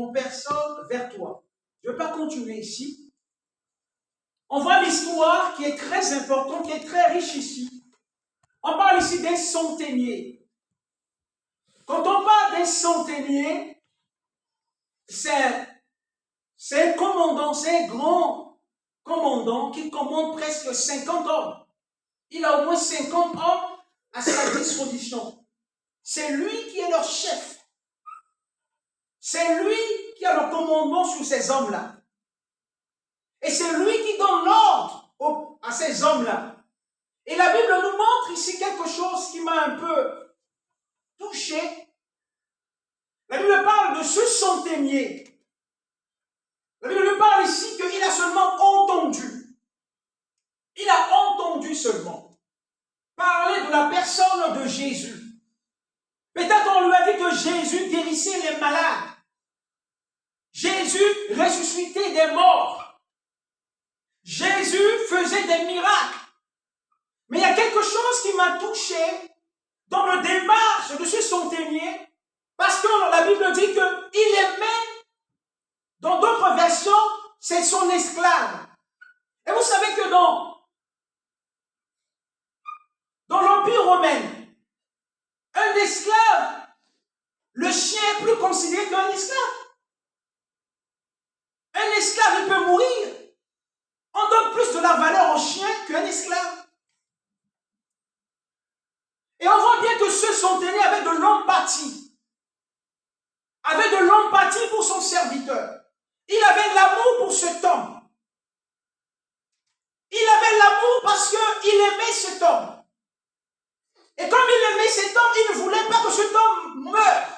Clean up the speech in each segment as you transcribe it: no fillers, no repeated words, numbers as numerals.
en personne vers toi. Je ne vais pas continuer ici. On voit l'histoire qui est très importante, qui est très riche ici. On parle ici d'un centenier. Quand on parle d'un centenier, c'est un commandant, c'est un grand commandant qui commande presque 50 hommes. Il a au moins 50 hommes à sa disposition. C'est lui qui est leur chef. C'est lui qui a le commandement sur ces hommes-là. Et c'est lui qui donne l'ordre à ces hommes-là. Et la Bible nous montre ici quelque chose qui m'a un peu touché. La Bible parle de ce centenier. La Bible nous parle ici qu'il a seulement entendu. Il a entendu seulement parler de la personne de Jésus. Peut-être on lui a dit que Jésus guérissait les malades. Jésus ressuscitait des morts. Jésus faisait des miracles. Mais il y a quelque chose qui m'a touché dans le démarche de ce centenier, parce que la Bible dit qu'il aimait, dans d'autres versions, c'est son esclave. Et vous savez que dans l'Empire romain, un esclave, le chien est plus considéré qu'un esclave. Un esclave, il peut mourir. On donne plus de la valeur au chien qu'un esclave. Et on voit bien que ce centenier avait de l'empathie. Avait de l'empathie pour son serviteur. Il avait de l'amour pour cet homme. Il avait l'amour parce qu'il aimait cet homme. Et comme il aimait cet homme, il ne voulait pas que cet homme meure.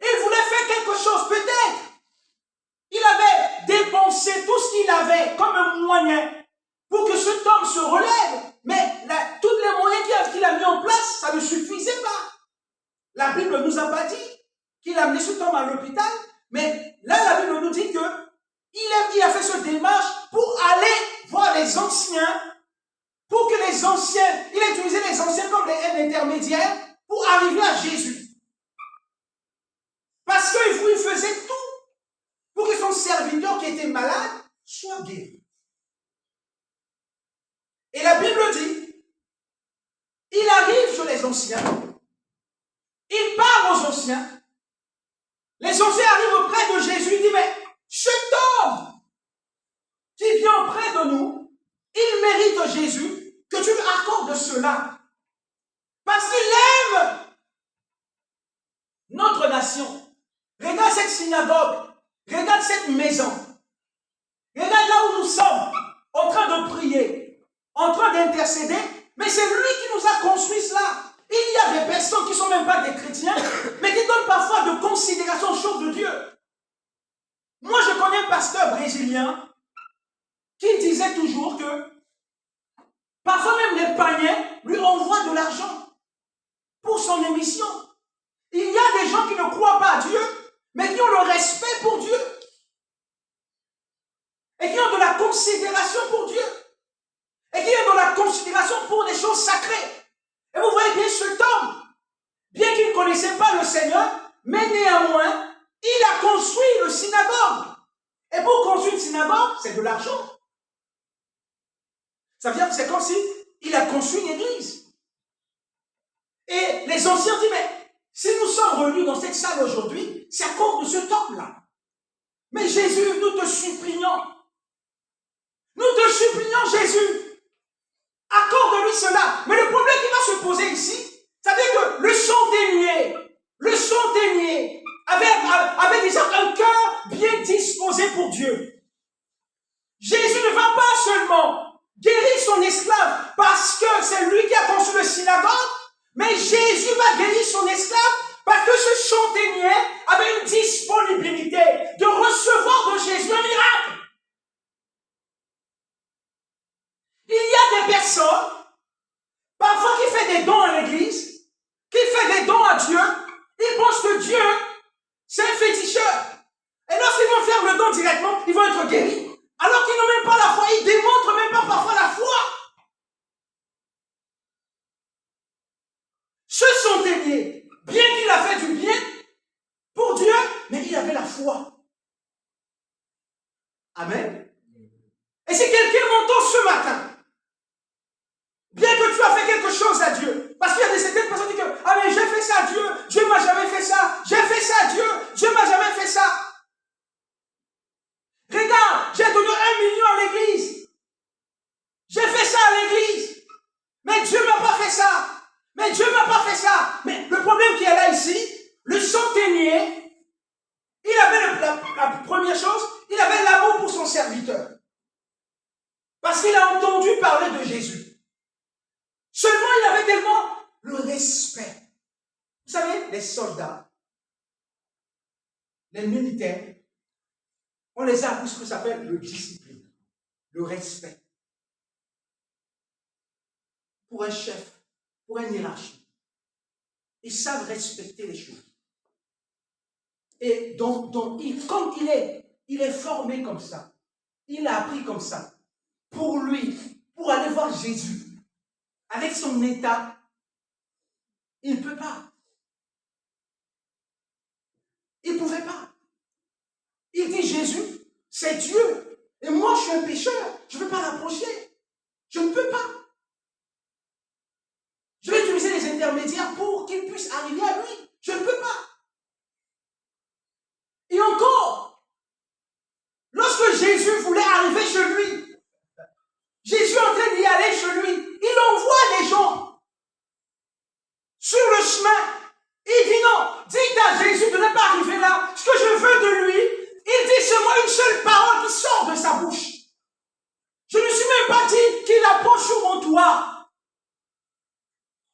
Il voulait faire quelque chose, peut-être. Il avait dépensé tout ce qu'il avait comme un moyen pour que cet homme se relève. Mais tous les moyens qu'il a mis en place, ça ne suffisait pas. La Bible ne nous a pas dit qu'il a amené cet homme à l'hôpital. Mais là, la Bible nous dit qu'il a fait ce démarche pour aller voir les anciens, pour que les anciens, il a utilisé les anciens comme un intermédiaire pour arriver à Jésus. Parce qu'il faisait tout pour que son serviteur qui était malade soit guéri. Et la Bible dit, il arrive chez les anciens, il parle aux anciens, les anciens arrivent auprès de Jésus, il dit, mais cet homme qui vient auprès de nous, il mérite, Jésus, que tu lui accordes cela. Parce qu'il aime notre nation. Regarde cette synagogue, regarde cette maison, regarde là où nous sommes, en train de prier, en train d'intercéder, mais c'est lui qui nous a construit cela. Il y a des personnes qui ne sont même pas des chrétiens, mais qui donnent parfois de considération aux choses de Dieu. Moi, je connais un pasteur brésilien qui disait toujours que parfois même les païens lui envoient de l'argent pour son émission. Il y a des gens qui ne croient pas à Dieu, mais qui ont le respect pour Dieu. Et qui ont de la considération pour Dieu. Et qui ont de la considération pour des choses sacrées. Et vous voyez bien cet homme, bien qu'il ne connaissait pas le Seigneur, mais néanmoins, il a construit le synagogue. Et pour construire une synagogue, c'est de l'argent. Ça veut dire que c'est comme si il a construit une église. Et les anciens disent, mais si nous sommes réunis dans cette salle aujourd'hui, c'est à cause de cet homme-là. Mais Jésus, nous te supplions. Nous te supplions, Jésus. Accorde-lui cela. Mais le problème qui va se poser ici, c'est-à-dire que le centenier avait déjà un cœur bien disposé pour Dieu. Jésus ne va pas seulement guérir son esclave parce que c'est lui qui a construit le synagogue, mais Jésus va guérir son esclave parce que ce centenier avait une disponibilité de recevoir de Jésus un miracle. Il y a des personnes, parfois qui font des dons à l'église, qui font des dons à Dieu, ils pensent que Dieu avait la foi. Amen. Et si quelqu'un m'entend ce matin, bien que tu as fait quelque chose à Dieu, parce qu'il y a certaines personnes qui disent que, ah mais j'ai fait ça à Dieu, Dieu m'a jamais fait ça, j'ai fait ça à Dieu, Dieu m'a jamais fait ça. Regarde, j'ai donné 1 million à l'église. J'ai fait ça à l'église. Mais Dieu m'a pas fait ça. Mais Dieu m'a pas fait ça. Mais le problème qui est là ici, le centenier, il avait la première chose, il avait l'amour pour son serviteur. Parce qu'il a entendu parler de Jésus. Seulement, il avait tellement le respect. Vous savez, les soldats, les militaires, on les a appris ce que ça s'appelle le discipline, le respect. Pour un chef, pour un hiérarchie, ils savent respecter les choses. Et donc comme il est formé comme ça, il a appris comme ça. Pour lui, pour aller voir Jésus, avec son état, il ne peut pas. Il ne pouvait pas. Il dit Jésus, c'est Dieu. Et moi, je suis un pécheur. Je ne veux pas l'approcher. Je ne peux pas. Je vais utiliser les intermédiaires pour qu'il puisse arriver à lui. Je ne peux pas. Et encore, lorsque Jésus voulait arriver chez lui, Jésus est en train d'y aller chez lui, il envoie des gens sur le chemin. Il dit non, dites à Jésus de ne pas arriver là. Ce que je veux de lui, il dit seulement une seule parole qui sort de sa bouche. Je ne suis même pas dit qu'il approche sur mon toit.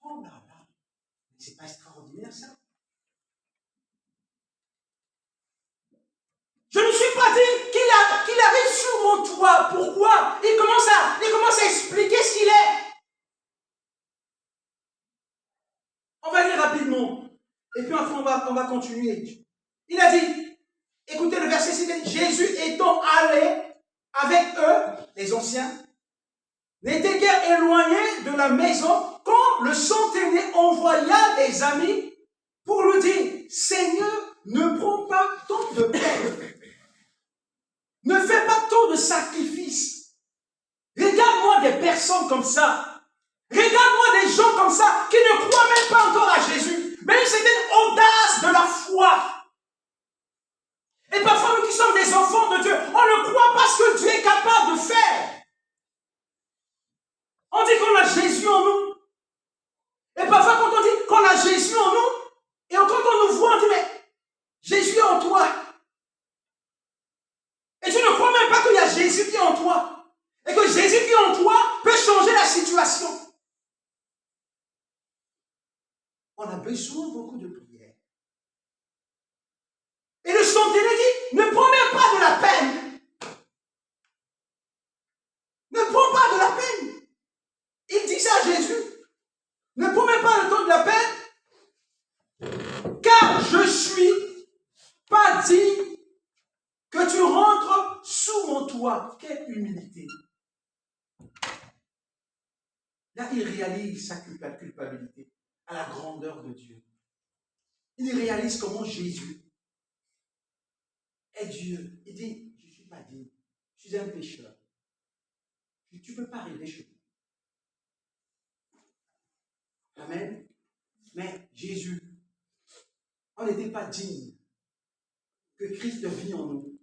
Oh là là, c'est pas extraordinaire ça? Je ne suis pas dit qu'il arrive sur mon toit. Pourquoi? Il commence à expliquer ce qu'il est. On va lire rapidement. Et puis enfin, on va continuer. Il a dit, écoutez le verset 6, Jésus étant allé avec eux, les anciens, n'était guère éloigné de la maison quand le centenier envoya des amis pour lui dire, Seigneur, ne prends pas tant de peine. Ne fais pas tant de sacrifices. Regarde-moi des personnes comme ça. Regarde-moi des gens comme ça qui ne croient même pas encore à Jésus. Mais c'est une audace de la foi. Et parfois, nous qui sommes des enfants de Dieu, on ne croit pas ce que Dieu est capable de faire. On dit qu'on a Jésus en nous. Et parfois, quand on dit qu'on a Jésus en nous, et quand on nous voit, on dit, mais Jésus est en toi. Et tu ne crois même pas qu'il y a Jésus qui est en toi. Et que Jésus qui est en toi peut changer la situation. On a besoin beaucoup de prières. Et le centenier dit, ne prends même pas de la peine. Ne prends pas de la peine. Il dit ça à Jésus. Ne prends même pas le temps de la peine. Car je suis pas digne que tu rentres sous mon toit. Quelle humilité. Là, il réalise sa culpabilité à la grandeur de Dieu. Il réalise comment Jésus est Dieu. Il dit, je ne suis pas digne. Je suis un pécheur. Tu ne peux pas arriver chez moi. Amen. Mais Jésus, on n'était pas digne que Christ vit en nous.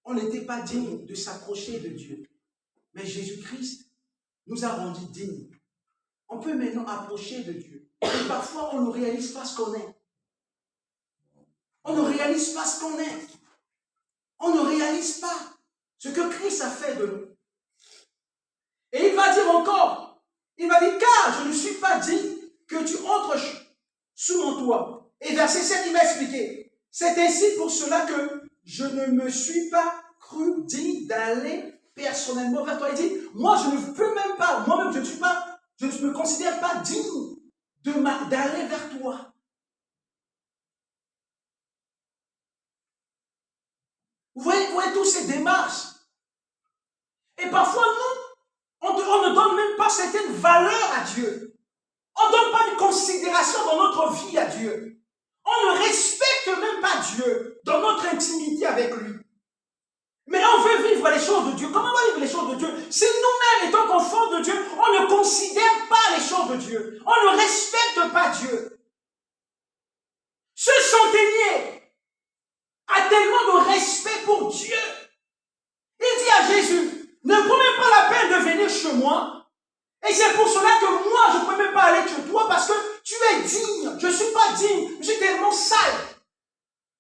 On n'était pas digne de s'approcher de Dieu. Mais Jésus-Christ nous a rendus dignes. On peut maintenant approcher de Dieu. Et parfois, on ne réalise pas ce qu'on est. On ne réalise pas ce qu'on est. On ne réalise pas ce que Christ a fait de nous. Et il va dire encore, il va dire, car je ne suis pas digne que tu entres sous mon toit. Et verset 7, il va expliquer, c'est ainsi pour cela que je ne me suis pas cru digne d'aller personnellement vers toi. Il dit, moi je ne peux même pas, moi-même je ne me considère pas digne d'aller vers toi. Vous voyez toutes ces démarches. Et parfois, nous, on ne donne même pas certaines valeurs à Dieu. On ne donne pas une considération dans notre vie à Dieu. On ne respecte même pas Dieu dans intimité avec lui. Mais on veut vivre les choses de Dieu. Comment on va vivre les choses de Dieu? Si nous-mêmes, étant qu'enfants de Dieu, on ne considère pas les choses de Dieu. On ne respecte pas Dieu. Ce centenier a tellement de respect pour Dieu. Il dit à Jésus, ne prends même pas la peine de venir chez moi. Et c'est pour cela que moi, je ne peux même pas aller chez toi parce que tu es digne. Je ne suis pas digne. Je suis tellement sale.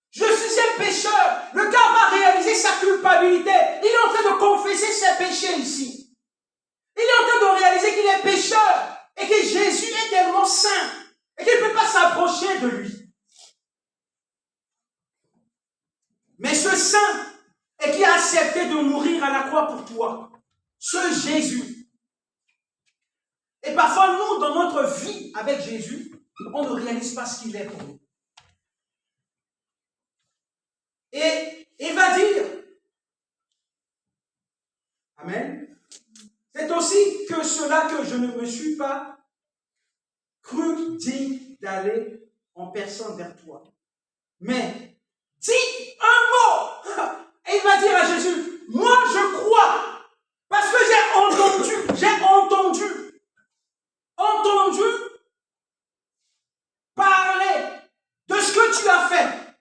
Je suis un pécheur. Le gars va réaliser sa culpabilité. Il est en train de confesser ses péchés ici. Il est en train de réaliser qu'il est pécheur et que Jésus est tellement saint et qu'il ne peut pas s'approcher de lui. Mais ce saint et qui a accepté de mourir à la croix pour toi, ce Jésus. Et parfois, nous, dans notre vie avec Jésus, on ne réalise pas ce qu'il est pour nous. Et il va dire, amen, c'est aussi que cela que je ne me suis pas cru digne d'aller en personne vers toi. Mais, dis un mot. Et il va dire à Jésus, moi je crois, parce que j'ai entendu parler de ce que tu as fait.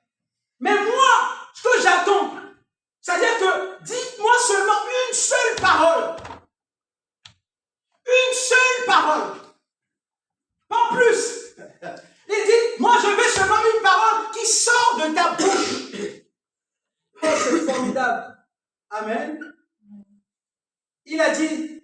Mais moi, ce que j'attends, c'est-à-dire que dites-moi seulement une seule parole. Une seule parole. Pas plus. Il dit, moi je veux seulement une parole qui sort de ta bouche. Oh, c'est formidable. Amen. Il a dit,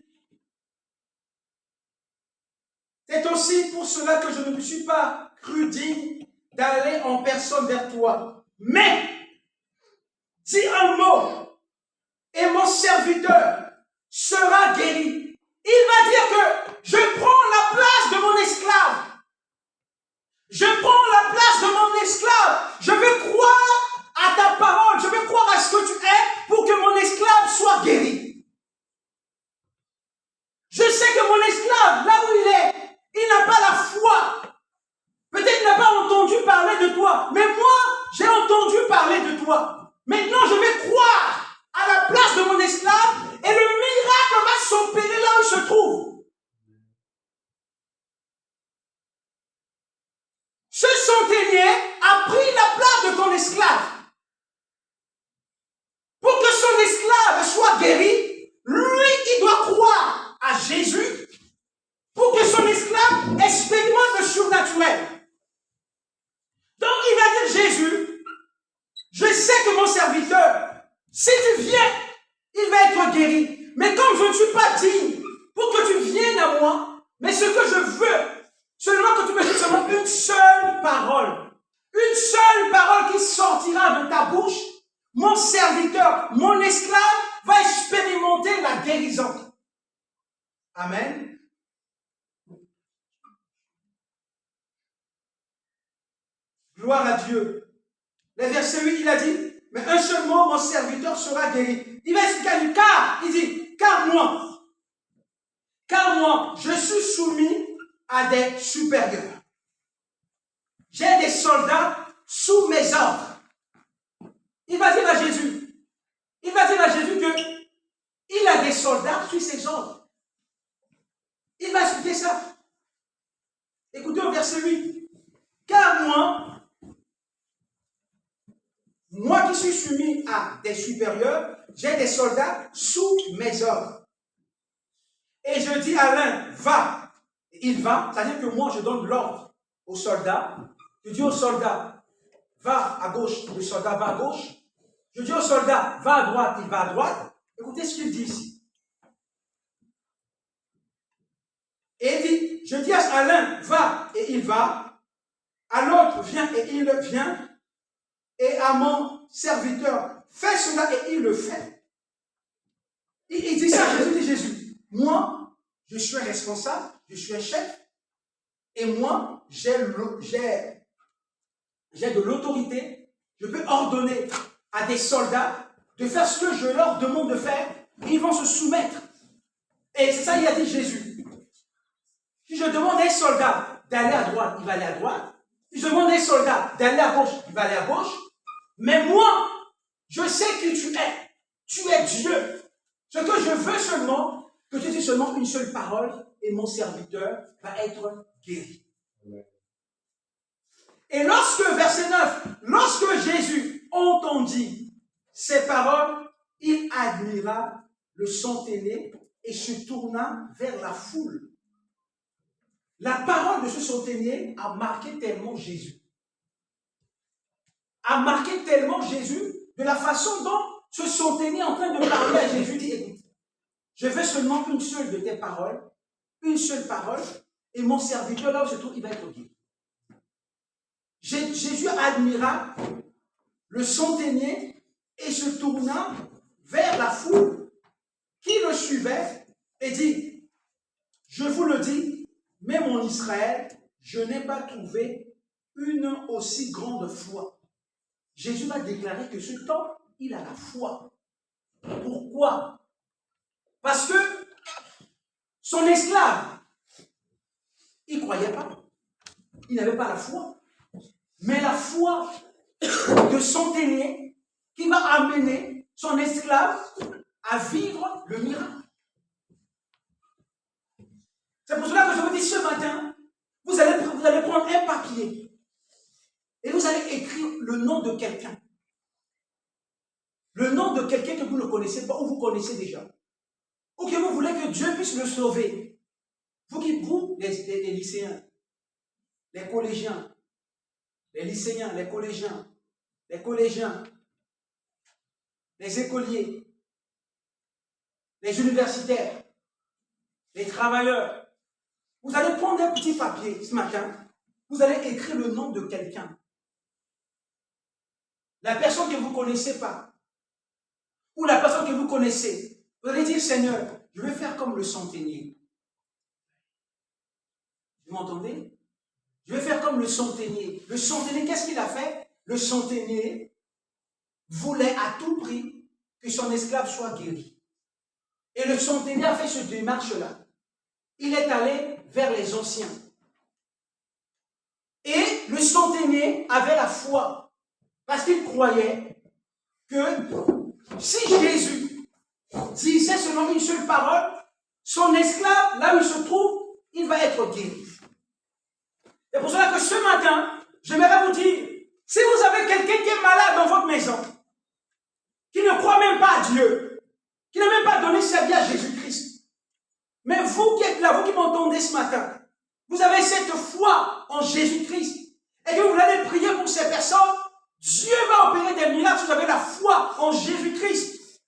c'est aussi pour cela que je ne me suis pas cru digne d'aller en personne vers toi. Mais, dis un mot, et mon serviteur sera guéri. Il va dire que je prends la place de mon esclave. Je prends la place de mon esclave. Je veux croire à ta parole. Je veux croire à ce que tu es pour que mon esclave soit guéri. Je sais que mon esclave, là où il n'a pas la foi. Peut-être il n'a pas entendu parler de toi. Mais moi, j'ai entendu parler de toi. Maintenant, je vais croire à la place de mon esclave et le miracle va s'opérer là où il se trouve. Ce centenier a pris la place de ton esclave. Pour que son esclave soit guéri, lui, il doit croire à Jésus pour que son esclave expérimente le surnaturel. Donc, il va dire, Jésus, je sais que mon serviteur, si tu viens, il va être guéri. Mais comme je ne suis pas digne pour que tu viennes à moi, mais ce que je veux, seulement que tu me dises seulement une seule parole. Une seule parole qui sortira de ta bouche. Mon serviteur, mon esclave va expérimenter la guérison. Amen. Gloire à Dieu. Le verset 8, il a dit, mais un seul mot, mon serviteur sera guéri. Il va expliquer, car, il dit, car moi, je suis soumis à des supérieurs. J'ai des soldats sous mes ordres. Il va dire à Jésus que il a des soldats sous ses ordres. Il va expliquer ça. Écoutez au verset 8. Car moi qui suis soumis à des supérieurs, j'ai des soldats sous mes ordres. Et je dis à l'un, va. Il va, c'est-à-dire que moi je donne l'ordre aux soldats. Je dis au soldat, va à gauche, le soldat va à gauche. Je dis au soldat, va à droite, il va à droite. Écoutez ce qu'il dit ici. Et il dit, je dis à l'un, va, et il va. À l'autre, viens, et il vient. Et à mon serviteur, fais cela, et il le fait. Il dit ça, Jésus dit, Jésus, moi, je suis un responsable, je suis un chef, et moi, j'ai de l'autorité, je peux ordonner à des soldats de faire ce que je leur demande de faire, et ils vont se soumettre. Et c'est ça, il a dit Jésus. Si je demande à un soldat d'aller à droite, il va aller à droite. Si je demande à un soldat d'aller à gauche, il va aller à gauche. Mais moi, Je sais qui tu es. Tu es Dieu. Ce que je veux seulement, que tu dises seulement une seule parole et mon serviteur va être guéri. Et lorsque, verset 9, lorsque Jésus entendit ces paroles, il admira le centenier et se tourna vers la foule. La parole de ce centenier a marqué tellement Jésus. A marqué tellement Jésus de la façon dont ce centenier est en train de parler à Jésus dit, écoute, je veux seulement une seule de tes paroles, une seule parole, et mon serviteur, là où je trouve, il va être guéri. Jésus admira le centenier et se tourna vers la foule qui le suivait et dit, je vous le dis, même en Israël, je n'ai pas trouvé une aussi grande foi. Jésus va déclarer que ce temps, il a la foi. Pourquoi? Parce que son esclave, il ne croyait pas. Il n'avait pas la foi. Mais la foi de centenier qui va amener son esclave à vivre le miracle. C'est pour cela que je vous dis ce matin, vous allez prendre un papier et vous allez écrire le nom de quelqu'un. Le nom de quelqu'un que vous ne connaissez pas ou vous connaissez déjà. Ou que vous voulez que Dieu puisse le sauver. Vous, les lycéens, les collégiens, les lycéens, les collégiens, les écoliers, les universitaires, les travailleurs. Vous allez prendre un petit papier ce matin, vous allez écrire le nom de quelqu'un. La personne que vous ne connaissez pas, ou la personne que vous connaissez. Vous allez dire, Seigneur, je vais faire comme le centenier. Vous m'entendez? Je vais faire comme le centenier. Le centenier, qu'est-ce qu'il a fait? Le centenier voulait à tout prix que son esclave soit guéri. Et le centenier a fait cette démarche-là. Il est allé vers les anciens. Et le centenier avait la foi. Parce qu'il croyait que si Jésus disait seulement une seule parole, son esclave, là où il se trouve, il va être guéri. C'est pour cela que ce matin, j'aimerais vous dire, si vous avez quelqu'un qui est malade dans votre maison, qui ne croit même pas à Dieu, qui n'a même pas donné sa vie à Jésus-Christ, mais vous qui êtes là, vous qui m'entendez ce matin, vous avez cette foi en Jésus-Christ, et que vous allez prier pour ces personnes, Dieu va opérer des miracles si vous avez la foi en Jésus-Christ.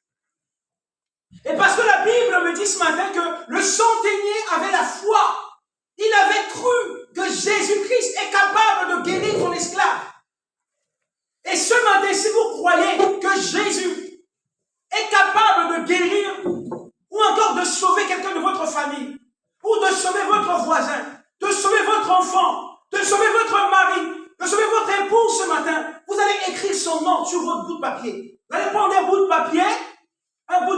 Et parce que la Bible me dit ce matin que le centenier avait la foi. Il avait cru que Jésus-Christ est capable de guérir son esclave. Et ce matin, si vous croyez que Jésus est capable de guérir ou encore de sauver quelqu'un de votre famille, ou de sauver votre voisin, de sauver votre enfant, de sauver votre mari, de sauver votre épouse ce matin, vous allez écrire son nom sur votre bout de papier. Vous allez prendre un bout de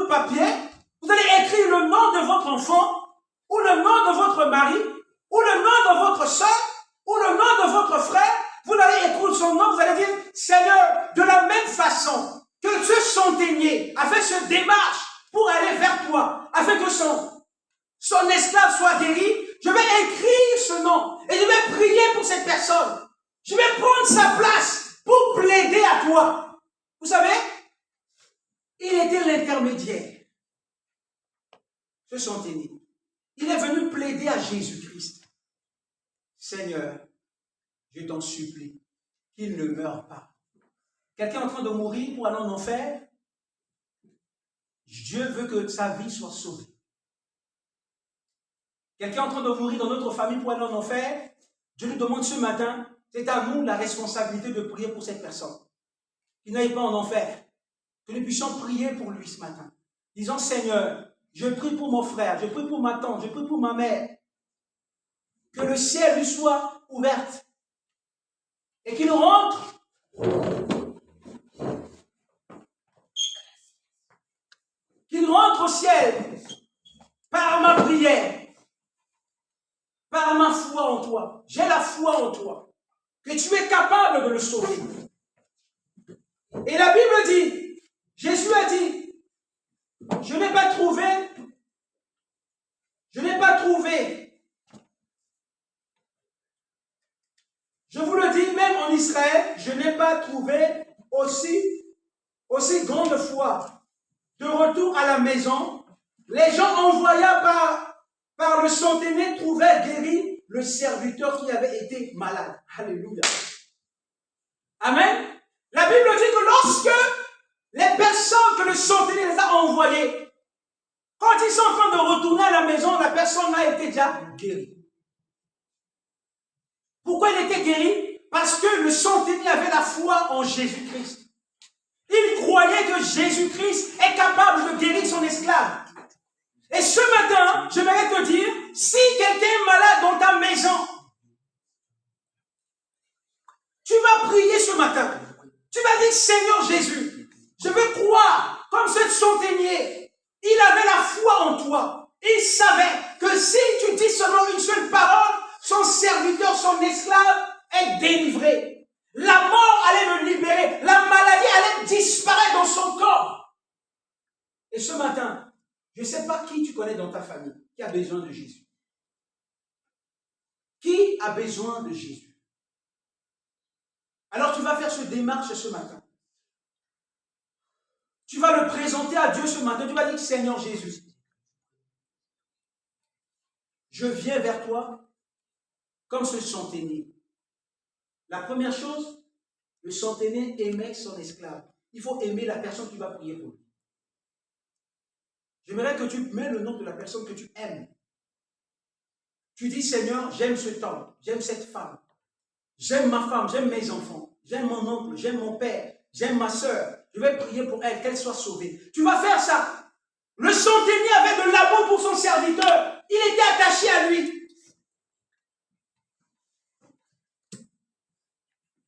papier, vous allez écrire le nom de votre enfant, ou le nom de votre mari, ou le nom de votre soeur, ou le nom de votre frère. Vous allez écrire son nom, vous allez dire, Seigneur, de la même façon que ce centenier a fait cette démarche pour aller vers toi, afin que son esclave soit guéri, je vais écrire ce nom et je vais prier pour cette personne. Je vais prendre sa place pour plaider à toi. Vous savez, il était l'intermédiaire. Ce centenier. Il est venu plaider à Jésus-Christ. Seigneur, je t'en supplie, qu'il ne meure pas. Quelqu'un est en train de mourir pour aller en enfer. Dieu veut que sa vie soit sauvée. Quelqu'un est en train de mourir dans notre famille pour aller en enfer. Dieu nous demande ce matin, c'est à nous la responsabilité de prier pour cette personne. Qu'il n'aille pas en enfer. Que nous puissions prier pour lui ce matin. Disons, Seigneur, je prie pour mon frère, je prie pour ma tante, je prie pour ma mère. Que le ciel lui soit ouvert. Et qu'il rentre. Qu'il rentre au ciel par ma prière, par ma foi en toi. J'ai la foi en toi, que tu es capable de le sauver. Et la Bible dit, Jésus a dit, je n'ai pas trouvé, je vous le dis, même en Israël, je n'ai pas trouvé aussi grande foi. De retour à la maison, les gens envoyés par le centenier trouvaient guéri le serviteur qui avait été malade. Alléluia. Amen. La Bible dit que lorsque les personnes que le centenier les a envoyées, quand ils sont en train de retourner à la maison, la personne a été déjà guérie. Pourquoi il était guéri? Parce que le centenier avait la foi en Jésus-Christ. Il croyait que Jésus-Christ est capable de guérir son esclave. Et ce matin, j'aimerais te dire, si quelqu'un est malade dans ta maison, tu vas prier ce matin. Tu vas dire, Seigneur Jésus, je veux croire comme ce centenier. Il avait la foi en toi. Il savait que si tu dis seulement une seule parole, son serviteur, son esclave est délivré. La mort allait le libérer. La maladie allait disparaître dans son corps. Et ce matin, je ne sais pas qui tu connais dans ta famille qui a besoin de Jésus. Qui a besoin de Jésus? Alors tu vas faire ce démarche ce matin. Tu vas le présenter à Dieu ce matin. Tu vas dire, Seigneur Jésus, je viens vers toi comme ce centenier. La première chose, le centenier aimait son esclave. Il faut aimer la personne que tu vas prier pour lui. J'aimerais que tu mets le nom de la personne que tu aimes. Tu dis, Seigneur, j'aime cet homme, j'aime cette femme, j'aime ma femme, j'aime mes enfants, j'aime mon oncle, j'aime mon père, j'aime ma soeur. Je vais prier pour elle, qu'elle soit sauvée. Tu vas faire ça. Le centenier avait de l'amour pour son serviteur. Il était attaché à lui.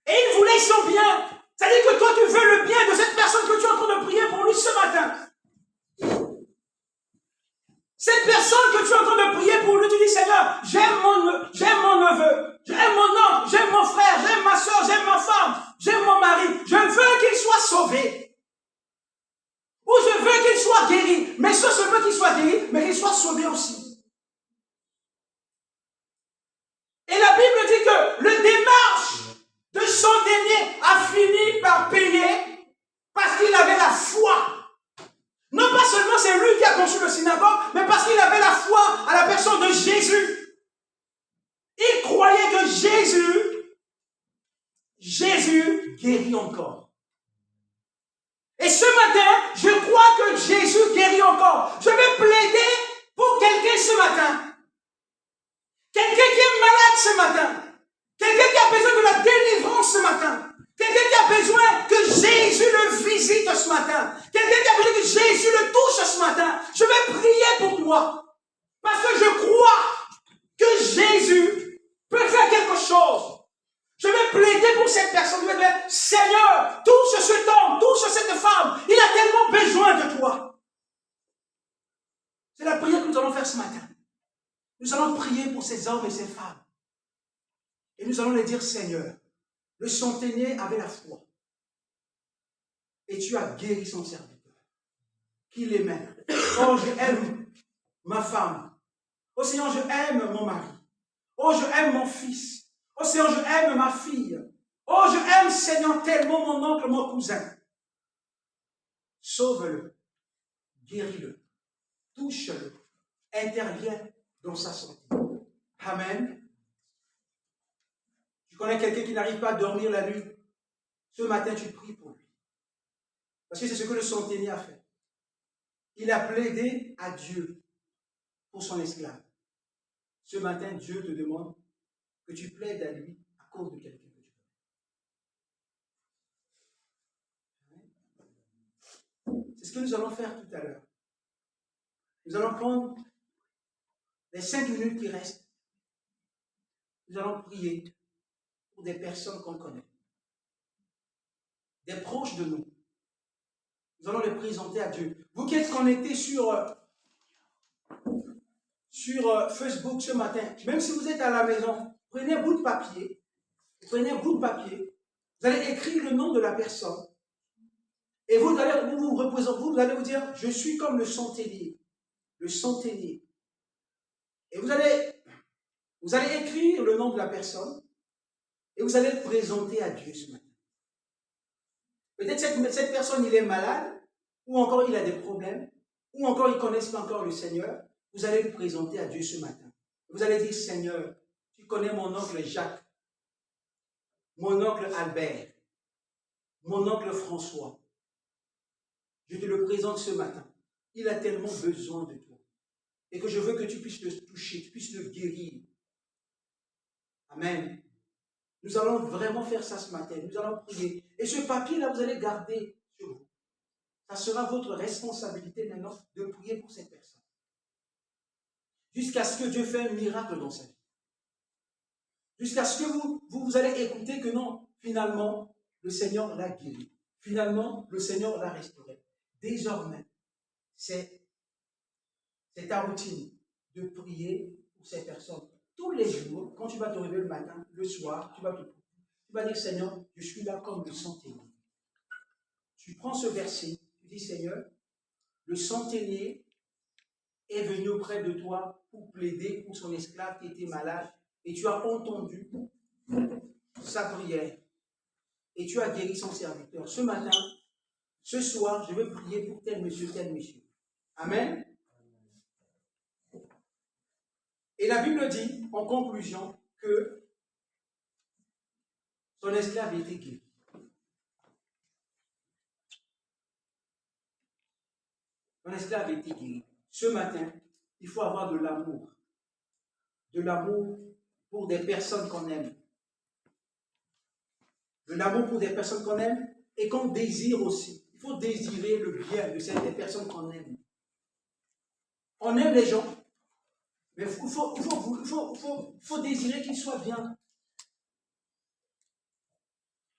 Et il voulait son bien. C'est-à-dire que toi, tu veux le bien de cette personne que tu es en train de prier pour lui ce matin. Cette personne que tu es en train de prier pour lui, tu dis, Seigneur, j'aime mon neveu, j'aime mon oncle, j'aime mon frère, j'aime ma soeur, j'aime ma femme, j'aime mon mari. Je veux qu'il soit sauvé. Ou je veux qu'il soit guéri. Mais ce veut qu'il soit guéri, mais qu'il soit sauvé aussi. Et la Bible dit que le démarche de centenier a fini par payer parce qu'il avait la foi. Non pas seulement c'est lui qui a construit le synagogue, mais parce qu'il avait la foi à la personne de Jésus. Il croyait que Jésus guérit encore. Et ce matin, je crois que Jésus guérit encore. Je vais plaider pour quelqu'un ce matin. Quelqu'un qui est malade ce matin. Quelqu'un qui a besoin de la délivrance ce matin. Quelqu'un qui a besoin que Jésus le visite ce matin. Quelqu'un qui a besoin que Jésus le touche ce matin. Je vais prier pour toi. Parce que je crois que Jésus peut faire quelque chose. Je vais plaider pour cette personne. Je vais dire, Seigneur, touche cet homme, touche cette femme. Il a tellement besoin de toi. C'est la prière que nous allons faire ce matin. Nous allons prier pour ces hommes et ces femmes. Et nous allons leur dire, Seigneur, le centenier avait la foi. Et tu as guéri son serviteur. Qu'il aimait. Oh, je aime ma femme. Oh Seigneur, je aime mon mari. Oh, je aime mon fils. Oh Seigneur, je aime ma fille. Oh, je aime Seigneur tellement mon oncle, mon cousin. Sauve-le. Guéris-le. Touche-le. Interviens dans sa santé. Amen. Tu connais quelqu'un qui n'arrive pas à dormir la nuit. Ce matin, tu pries pour lui. Parce que c'est ce que le centenier a fait. Il a plaidé à Dieu pour son esclave. Ce matin, Dieu te demande que tu plaides à lui à cause de quelqu'un que tu connais. C'est ce que nous allons faire tout à l'heure. Nous allons prendre les 5 minutes qui restent. Nous allons prier pour des personnes qu'on connaît. Des proches de nous. Nous allons les présenter à Dieu. Vous qui êtes connectés sur Facebook ce matin, même si vous êtes à la maison, prenez un bout de papier. Vous allez écrire le nom de la personne. Et vous allez vous représenter, vous allez vous dire, je suis comme le centenier. Le centenier. Et vous allez écrire le nom de la personne et vous allez le présenter à Dieu ce matin. Peut-être cette personne, il est malade, ou encore il a des problèmes, ou encore il ne connaît pas encore le Seigneur. Vous allez le présenter à Dieu ce matin. Vous allez dire, Seigneur, tu connais mon oncle Jacques, mon oncle Albert, mon oncle François. Je te le présente ce matin. Il a tellement besoin de toi. Et que je veux que tu puisses le toucher, tu puisses le guérir. Amen. Nous allons vraiment faire ça ce matin. Nous allons prier. Et ce papier-là, vous allez garder sur vous. Ça sera votre responsabilité maintenant de prier pour cette personne. Jusqu'à ce que Dieu fasse un miracle dans sa vie. Jusqu'à ce que vous allez écouter que non, finalement, le Seigneur l'a guéri. Finalement, le Seigneur l'a restauré. Désormais, c'est ta routine de prier pour ces personnes. Tous les jours, quand tu vas te réveiller le matin, le soir, tu vas dire, Seigneur, je suis là comme le centenier. Tu prends ce verset, tu dis, Seigneur, le centenier est venu auprès de toi pour plaider pour son esclave qui était malade, et tu as entendu sa prière, et tu as guéri son serviteur. Ce matin, ce soir, je vais prier pour tel monsieur, tel monsieur. Amen. Et la Bible dit, en conclusion, que son esclave était guéri. Son esclave était guéri. Ce matin, il faut avoir de l'amour. De l'amour pour des personnes qu'on aime. De l'amour pour des personnes qu'on aime et qu'on désire aussi. Il faut désirer le bien de ces personnes qu'on aime. On aime les gens, mais il faut désirer qu'ils soient bien.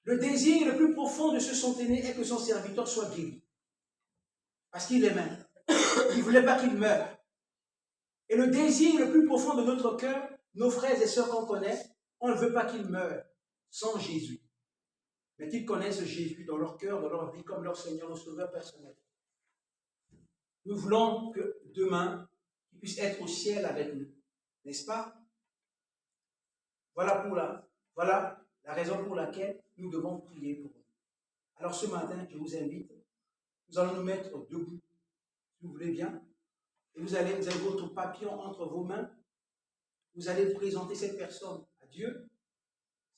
Le désir le plus profond de ce centenier est que son serviteur soit guéri. Parce qu'il l'aimait. Il ne voulait pas qu'il meure. Et le désir le plus profond de notre cœur, nos frères et sœurs qu'on connaît, on ne veut pas qu'ils meurent sans Jésus. Mais qu'ils connaissent Jésus dans leur cœur, dans leur vie, comme leur Seigneur, leur Sauveur personnel. Nous voulons que demain, ils puissent être au ciel avec nous. N'est-ce pas? Voilà la raison pour laquelle nous devons prier pour eux. Alors ce matin, je vous invite, nous allons nous mettre debout, si vous voulez bien, et vous avez votre papier entre vos mains, vous allez présenter cette personne à Dieu,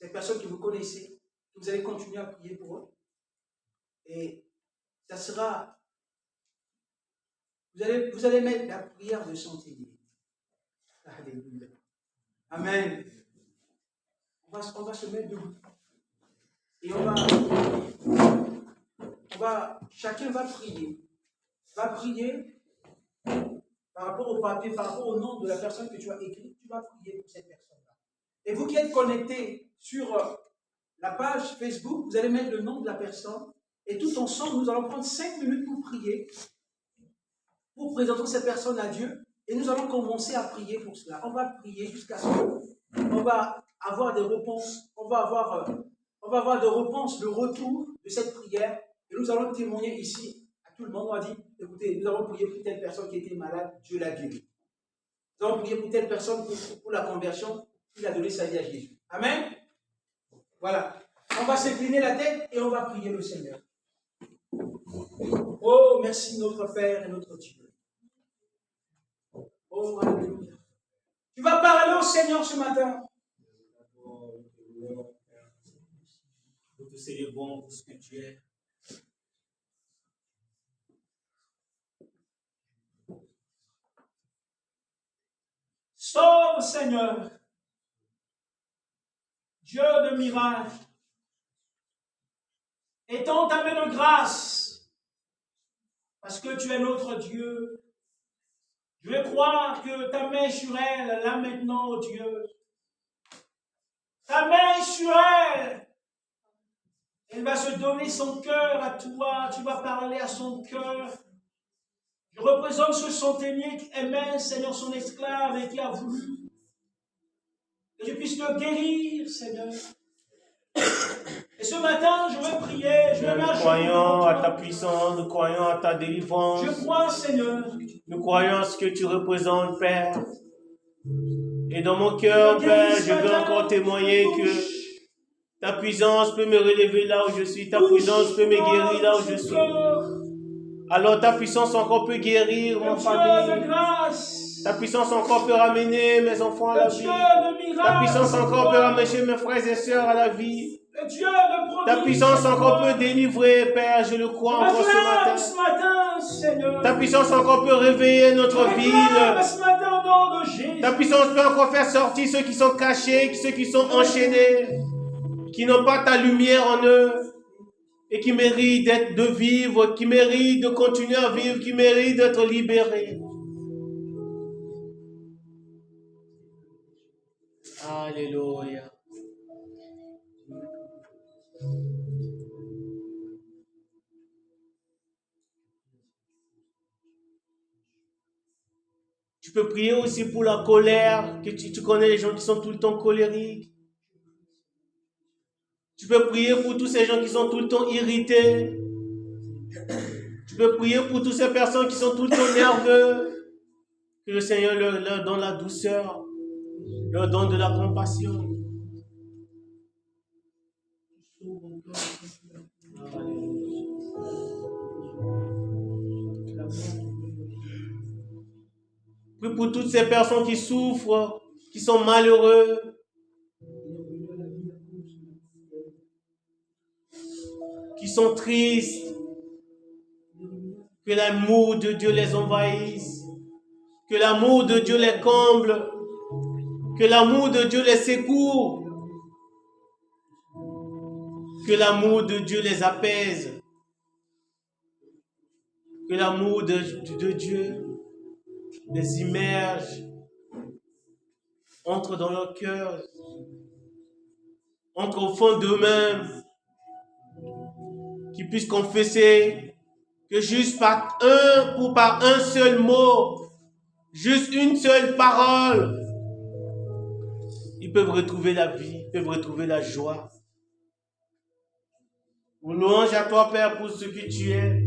cette personne que vous connaissez, vous allez continuer à prier pour eux, et ça sera, vous allez mettre la prière de centenier. Alléluia. Amen. On va se mettre debout. Et chacun va prier. Va prier par rapport au papier, par rapport au nom de la personne que tu as écrit. Tu vas prier pour cette personne-là. Et vous qui êtes connectés sur la page Facebook, vous allez mettre le nom de la personne. Et tout ensemble, nous allons prendre 5 minutes pour prier, pour présenter cette personne à Dieu. Et nous allons commencer à prier pour cela. On va prier jusqu'à ce qu'on va avoir des réponses. On va avoir des réponses, le retour de cette prière. Et nous allons témoigner ici à tout le monde. On va dire, écoutez, nous avons prié pour telle personne qui était malade, Dieu l'a guéri. Nous avons prié pour telle personne pour la conversion, il a donné sa vie à Jésus. Amen. Voilà. On va s'incliner la tête et on va prier le Seigneur. Oh, merci notre Père et notre Dieu. Oh, alléluia. Tu vas parler au Seigneur ce matin. Nous te célébrons pour ce que tu es. Sauve, Seigneur. Dieu de miracles. Étends ta main de grâce. Parce que tu es notre Dieu. Je vais croire que ta main est sur elle, là maintenant, oh Dieu. Ta main est sur elle. Elle va se donner son cœur à toi. Tu vas parler à son cœur. Je représente ce centenier qui aimait, Seigneur, son esclave et qui a voulu que tu puisses le guérir, Seigneur. Et ce matin, je veux prier, je veux Nous m'agenouiller croyons devant à toi. ta puissance, nous croyons à ta délivrance. Je crois, Seigneur. Nous croyons à ce que tu représentes, Père. Et dans mon cœur, Père, je veux encore témoigner que ta puissance peut me relever là où je suis. Ta puissance peut me guérir là où je suis. Alors ta puissance encore peut guérir ma famille. Ta puissance encore peut ramener mes enfants à la vie. Ta puissance encore peut ramener mes frères et sœurs à la vie. Ta puissance encore peut délivrer, Père, je le crois encore ce matin. Seigneur. Ta puissance encore peut réveiller notre ville. Ta puissance peut encore faire sortir ceux qui sont cachés, ceux qui sont enchaînés, qui n'ont pas ta lumière en eux et qui méritent de vivre, qui méritent de continuer à vivre, qui méritent d'être libérés. Alléluia. Tu peux prier aussi pour la colère, que tu connais les gens qui sont tout le temps colériques. Tu peux prier pour tous ces gens qui sont tout le temps irrités. Tu peux prier pour toutes ces personnes qui sont tout le temps nerveux. Que le Seigneur leur donne la douceur, leur donne de la compassion. Prie pour toutes ces personnes qui souffrent, qui sont malheureux. Qui sont tristes. Que l'amour de Dieu les envahisse. Que l'amour de Dieu les comble. Que l'amour de Dieu les secoue. Que l'amour de Dieu les apaise. Que l'amour de Dieu les immerge, entre dans leur cœur, entre au fond d'eux-mêmes, qu'ils puissent confesser que juste par un seul mot, juste une seule parole, ils peuvent retrouver la vie, ils peuvent retrouver la joie. Louange à toi, Père, pour ce que tu es.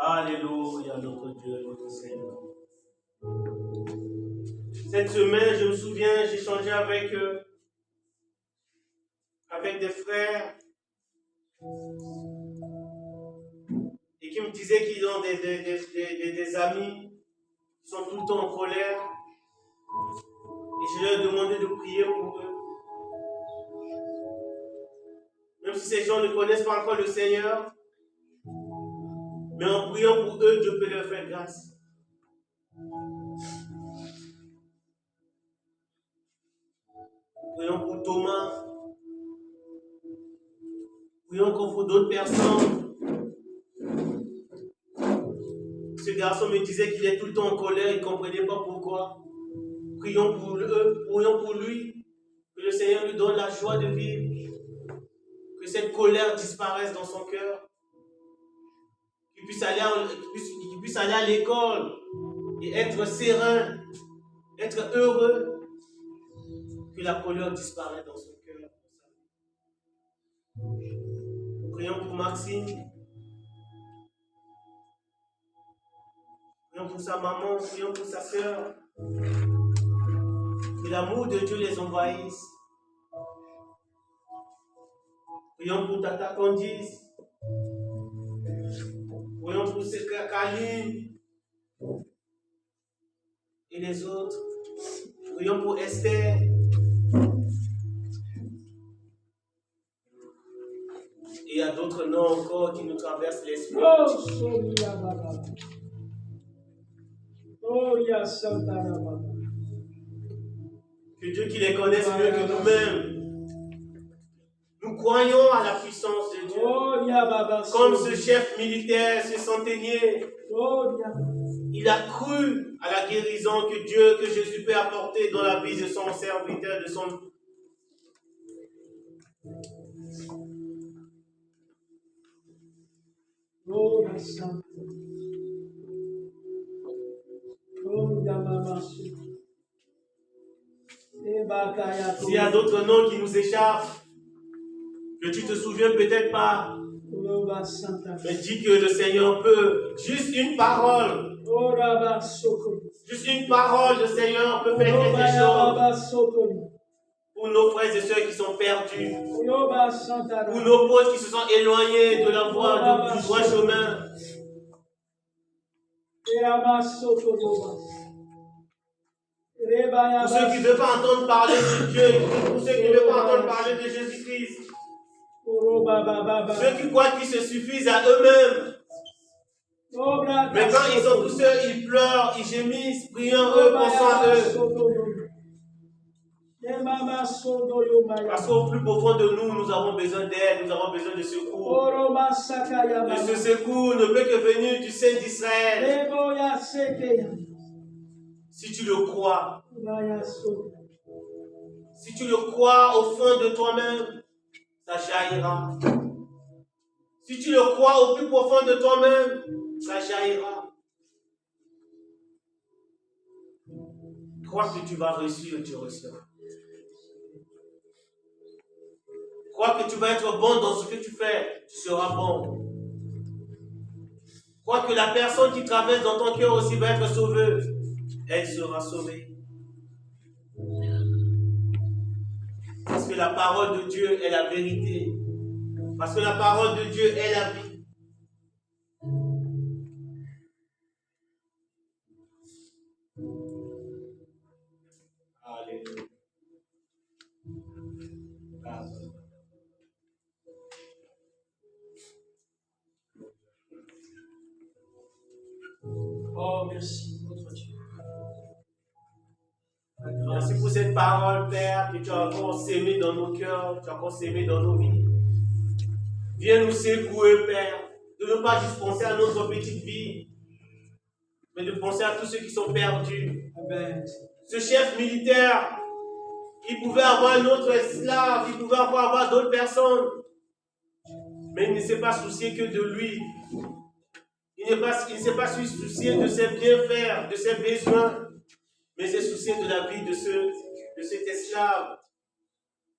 Alléluia, notre Dieu, notre Seigneur. Cette semaine, je me souviens, j'ai échangé avec des frères et qui me disaient qu'ils ont des amis qui sont tout le temps en colère. Et je leur ai demandé de prier pour eux. Même si ces gens ne connaissent pas encore le Seigneur, mais en priant pour eux, Dieu peut leur faire grâce. Prions pour Thomas. Prions encore pour d'autres personnes. Ce garçon me disait qu'il est tout le temps en colère, il ne comprenait pas pourquoi. Prions pour eux, prions pour lui, que le Seigneur lui donne la joie de vivre, que cette colère disparaisse dans son cœur, qu'il puisse aller à l'école et être serein, être heureux, que la colère disparaisse dans son cœur. Prions pour Maxime. Prions pour sa maman, prions pour sa sœur. Que l'amour de Dieu les envahisse. Prions pour Tata Candice. Prions pour Kaline et les autres. Prions pour Esther. Et il y a d'autres noms encore qui nous traversent l'esprit. Que Dieu qui les connaisse mieux que nous-mêmes. Nous croyons à la puissance de Dieu. Comme ce chef militaire, ce centenier, il a cru à la guérison que Jésus peut apporter dans la vie de son serviteur, de son... S'il y a d'autres noms qui nous échappent, que tu te souviens peut-être pas, mais dis que le Seigneur peut, juste une parole, le Seigneur peut faire quelque chose pour nos frères et sœurs qui sont perdus, pour nos proches qui se sont éloignés de la voie du droit chemin. Pour ceux qui ne veulent pas entendre parler de Dieu, pour ceux qui ne veulent pas entendre parler de Jésus-Christ, ceux qui croient qu'ils se suffisent à eux-mêmes. Mais quand ils sont tous seuls, ils pleurent, ils gémissent, priant eux, pensant à eux. Parce qu'au plus profond de nous, nous avons besoin d'aide, nous avons besoin de secours. Et ce secours ne peut que venir du Saint d'Israël. Si tu le crois, si tu le crois au fond de toi-même, ça jaillira. Si tu le crois au plus profond de toi-même, ça jaillira. Crois que tu vas réussir, tu réussiras. Crois que tu vas être bon dans ce que tu fais, tu seras bon. Crois que la personne qui traverse dans ton cœur aussi va être sauveuse, elle sera sauvée. Parce que la parole de Dieu est la vérité. Parce que la parole de Dieu est la vie. Alléluia. Oh, merci, notre Dieu. Merci pour cette parole, Père, que tu as encore sémée dans nos cœurs, tu as encore sémée dans nos vies. Viens nous secouer, Père, de ne pas juste penser à notre petite vie, mais de penser à tous ceux qui sont perdus. Amen. Ce chef militaire, il pouvait avoir un autre esclave, il pouvait avoir d'autres personnes, mais il ne s'est pas soucié que de lui. Il ne s'est pas soucié de ses bienfaits, de ses besoins, mais il s'est soucié de la vie de cet esclave.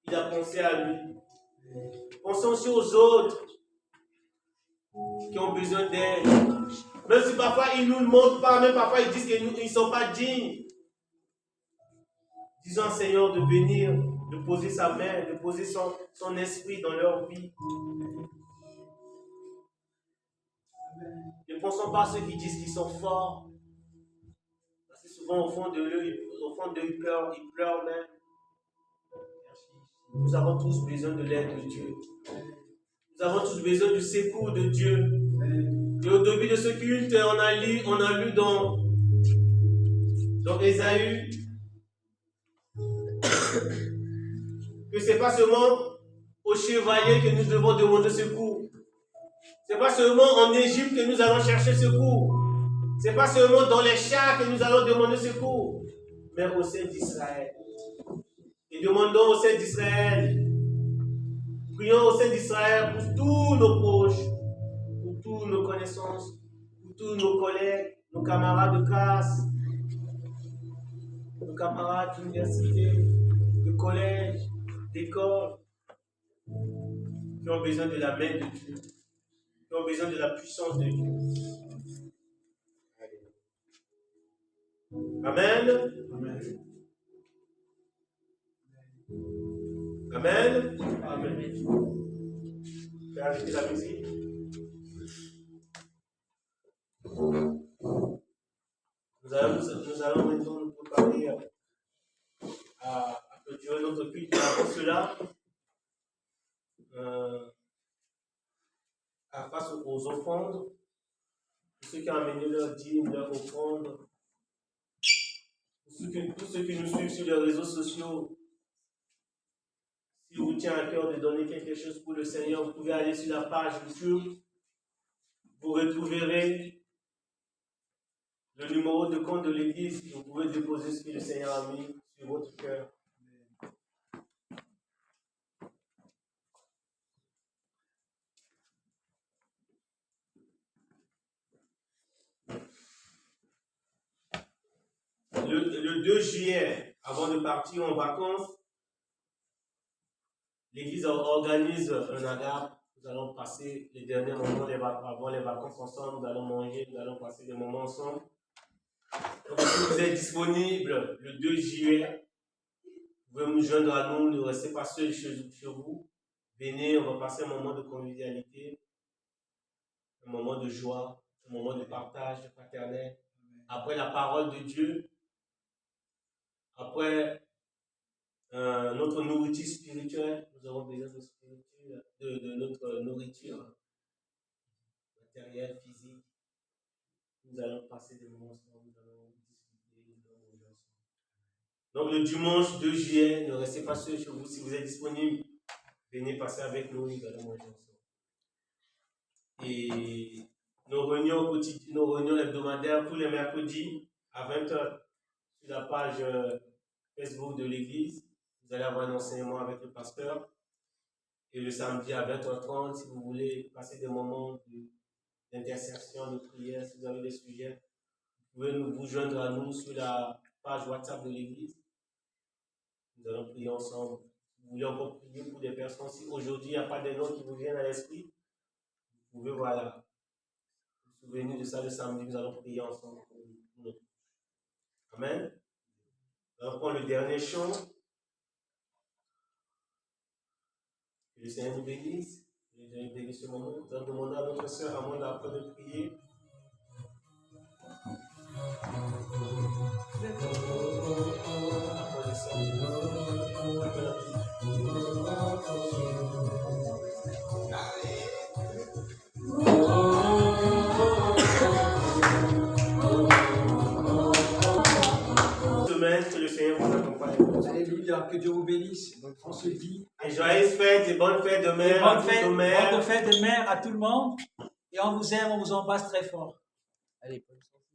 Il a pensé à lui. Pensons aussi aux autres qui ont besoin d'aide. Même si parfois ils ne nous le montrent pas, même parfois ils disent qu'ils ne sont pas dignes. Disons au Seigneur de venir, de poser sa main, de poser son esprit dans leur vie. Ne pensons pas à ceux qui disent qu'ils sont forts. Parce que souvent au fond de eux, ils pleurent même. Nous avons tous besoin de l'aide de Dieu. Nous avons tous besoin du secours de Dieu. Et au début de ce culte, on a lu dans Ésaü que ce n'est pas seulement aux chevaliers que nous devons demander secours. Ce n'est pas seulement en Égypte que nous allons chercher secours. Ce n'est pas seulement dans les chars que nous allons demander secours, mais au sein d'Israël. Et demandons au sein d'Israël, prions au sein d'Israël pour tous nos proches, pour toutes nos connaissances, pour tous nos collègues, nos camarades de classe, nos camarades d'université, de collège, d'école, qui ont besoin de la main de Dieu, qui ont besoin de la puissance de Dieu. Amen. Amen. Amen. Amen. Fais arrêter la musique. Nous allons maintenant nous préparer à clôturer notre culte. Avant cela, face aux offrandes, ceux qui ont amené leur dîme, leur offrande, tous ceux qui nous suivent sur les réseaux sociaux, si vous tient à cœur de donner quelque chose pour le Seigneur, vous pouvez aller sur la page YouTube. Vous retrouverez le numéro de compte de l'église. Vous pouvez déposer ce que le Seigneur a mis sur votre cœur. Le 2 juillet, avant de partir en vacances, L'église organise un agape. Nous allons passer les derniers moments avant les vacances ensemble. Nous allons manger, nous allons passer des moments ensemble. Donc, si vous êtes disponible le 2 juillet, vous pouvez nous joindre à nous. Ne restez pas seuls chez vous. Venez, on va passer un moment de convivialité, un moment de joie, un moment de partage fraternel. Après la parole de Dieu, après notre nourriture spirituelle, nous avons besoin de notre nourriture matérielle, physique. Nous allons passer des moments ensemble, nous allons discuter, nous allons manger ensemble. Donc le dimanche 2 juillet, ne restez pas seuls chez vous. Si vous êtes disponible, venez passer avec nous, nous allons manger ensemble. Et nos réunions hebdomadaires tous les mercredis à 20h sur la page Facebook de l'église. Vous allez avoir un enseignement avec le pasteur. Et le samedi à 20h30, si vous voulez passer des moments d'intercession, de prière, si vous avez des sujets, vous pouvez vous joindre à nous sur la page WhatsApp de l'église. Nous allons prier ensemble. Si vous voulez encore prier pour des personnes, si aujourd'hui il n'y a pas de noms qui vous viennent à l'esprit, vous pouvez, voilà, vous souvenir de ça le samedi, nous allons prier ensemble pour nous. Amen. Nous allons prendre le dernier chant. Que le Seigneur nous bénisse. Que le Seigneur bénisse ce moment. Nous allons demander à notre sœur Amanda après de prier. Que le Seigneur vous accompagne. Alléluia, que Dieu vous bénisse. On se dit. Et joyeuses fêtes et bonnes fêtes de mère. Bonne fête de mère à tout le monde. Et on vous aime, on vous embrasse très fort. Allez.